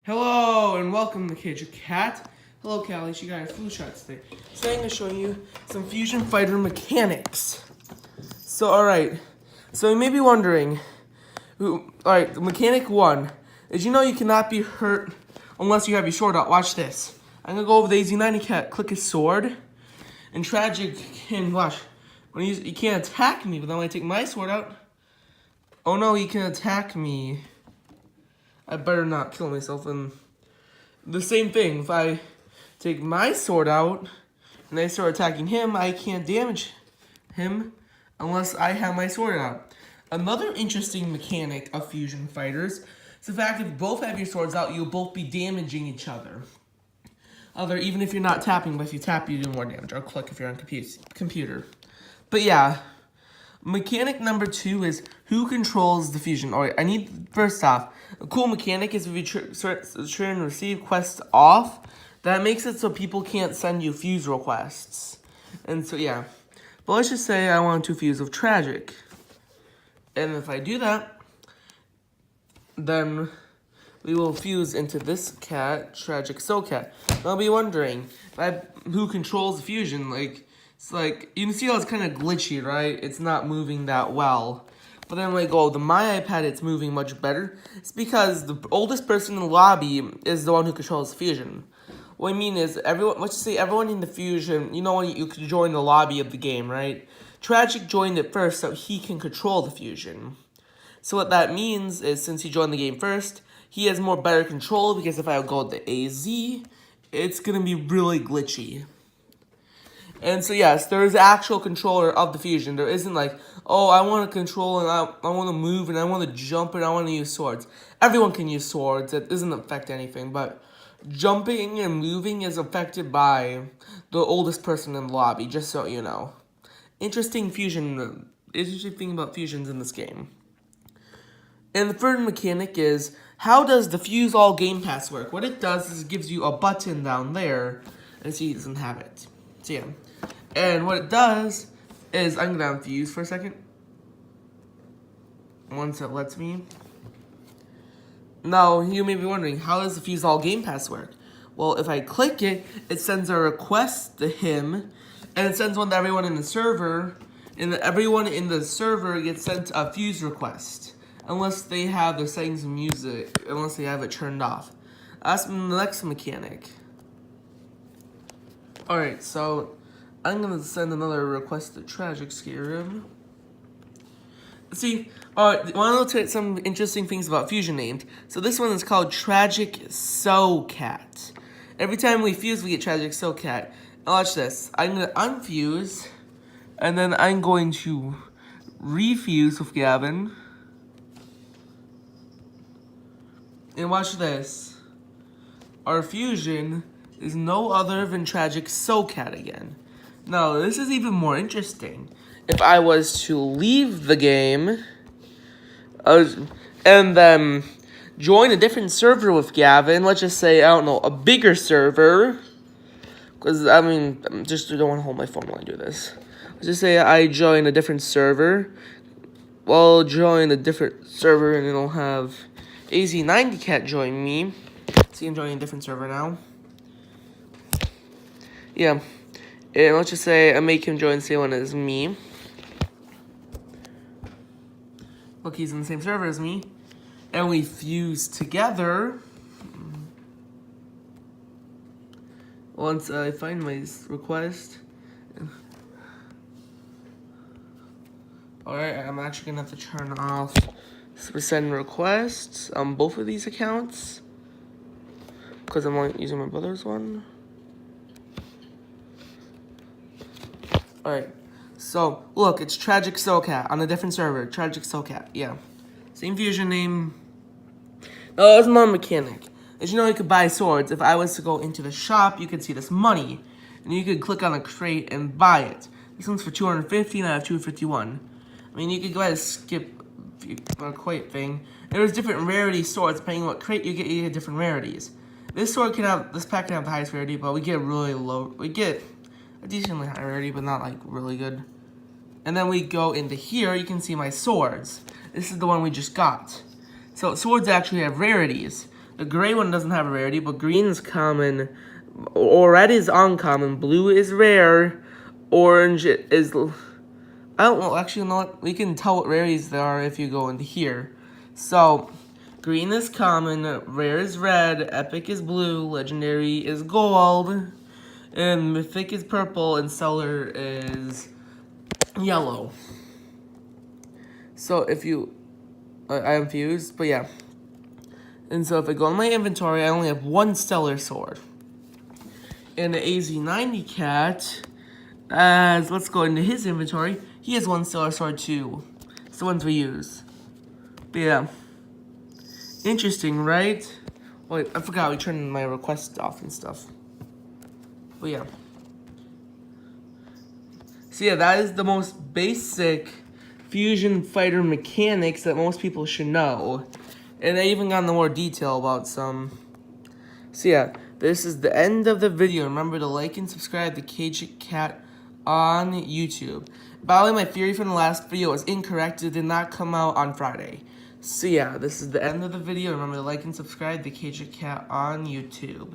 Hello and welcome to Cage of Cat. Hello Callie, she got her flu shot today. Today I'm going to show you some Fusion Fighter mechanics. So alright, so you may be wondering, alright, mechanic 1 is you cannot be hurt unless you have your sword out. Watch this. I'm going to go over the e22 cat, click his sword, and Tragic can, watch, when he can't attack me, but then when I take my sword out, oh no, he can attack me. I better not kill myself. And the same thing, if I take my sword out and I start attacking him, I can't damage him unless I have my sword out. Another interesting mechanic of Fusion Fighters is the fact that if you both have your swords out, you'll both be damaging each other. Even if you're not tapping, but if you tap, you do more damage. Or click if you're on computer. But yeah. Mechanic number 2 is who controls the fusion. Alright, first off, a cool mechanic is if you turn and receive quests off, that makes it so people can't send you fuse requests. And so, yeah. But let's just say I want to fuse with Tragic. And if I do that, then we will fuse into this cat, Tragic Soul Cat. I'll be wondering, who controls the fusion? It's like, you can see how it's kind of glitchy, right? It's not moving that well. But then my iPad, it's moving much better. It's because the oldest person in the lobby is the one who controls the fusion. What I mean is, let's just say everyone in the fusion, when you can join the lobby of the game, right? Tragic joined it first, so he can control the fusion. So what that means is, since he joined the game first, he has better control, because if I go to AZ, it's going to be really glitchy. And so yes, there is an actual controller of the fusion. There isn't like, oh, I want to control and I want to move and I want to jump and I want to use swords. Everyone can use swords. It doesn't affect anything, but jumping and moving is affected by the oldest person in the lobby, just so you know. Interesting thing about fusions in this game. And the third mechanic is, how does the Fuse All Game Pass work? What it does is it gives you a button down there, and see, it doesn't have it. So yeah. And what it does is, I'm going to unfuse for a second. Once it lets me. Now, you may be wondering, how does the Fuse All Game Pass work? Well, if I click it, it sends a request to him, and it sends one to everyone in the server, and everyone in the server gets sent a Fuse request, unless they have the settings of music, unless they have it turned off. That's the next mechanic. Alright, so I'm going to send another request to Tragic Scarum. See, want to look at some interesting things about fusion names. So this one is called Tragic Soul Cat. Every time we fuse, we get Tragic Soul Cat. Now watch this. I'm going to unfuse, and then I'm going to refuse with Gavin. And watch this. Our fusion is no other than Tragic Soul Cat again. Now, this is even more interesting. If I was to leave the game and then join a different server with Gavin, let's just say, I don't know, a bigger server, because, I just don't want to hold my phone while I do this. Let's just say I join a different server. Well, join a different server, and it'll have AZ90 Cat join me. See, I'm joining a different server now. Yeah. And let's just say I make him join the same one as me. Look, he's in the same server as me. And we fuse together. Once I find my request. Alright, I'm actually going to have to turn off send requests on both of these accounts, because I'm only using my brother's one. Alright, so look, it's Tragic Soul Cat on a different server. Tragic Soul Cat, yeah. Same fusion name. Now, there's one mechanic. As you know, you could buy swords. If I was to go into the shop, you could see this money, and you could click on a crate and buy it. This one's for 250, and I have 251. You could go ahead and skip a crate thing. There's different rarity swords. Depending on what crate you get different rarities. This pack can have the highest rarity, but we get really low. We get a decently high rarity, but not like really good. And then we go into here, you can see my swords. This is the one we just got. So swords actually have rarities. The gray one doesn't have a rarity, but green is common, or red is uncommon, blue is rare, orange is... I don't know, actually, you know what? We can tell what rarities there are if you go into here. So, green is common, rare is red, epic is blue, legendary is gold, and mythic is purple, and stellar is yellow. So if you, I am confused, but yeah. And so if I go in my inventory, I only have one stellar sword. And the AZ90 cat, let's go into his inventory. He has one stellar sword too. It's the ones we use. But yeah. Interesting, right? Wait, I forgot we turned my requests off and stuff. But yeah. So yeah, that is the most basic fusion fighter mechanics that most people should know. And I even got into more detail about some. So yeah, this is the end of the video. Remember to like and subscribe to Caged Cat on YouTube. By the way, my theory from the last video was incorrect. It did not come out on Friday. So yeah, this is the end of the video. Remember to like and subscribe to Caged Cat on YouTube.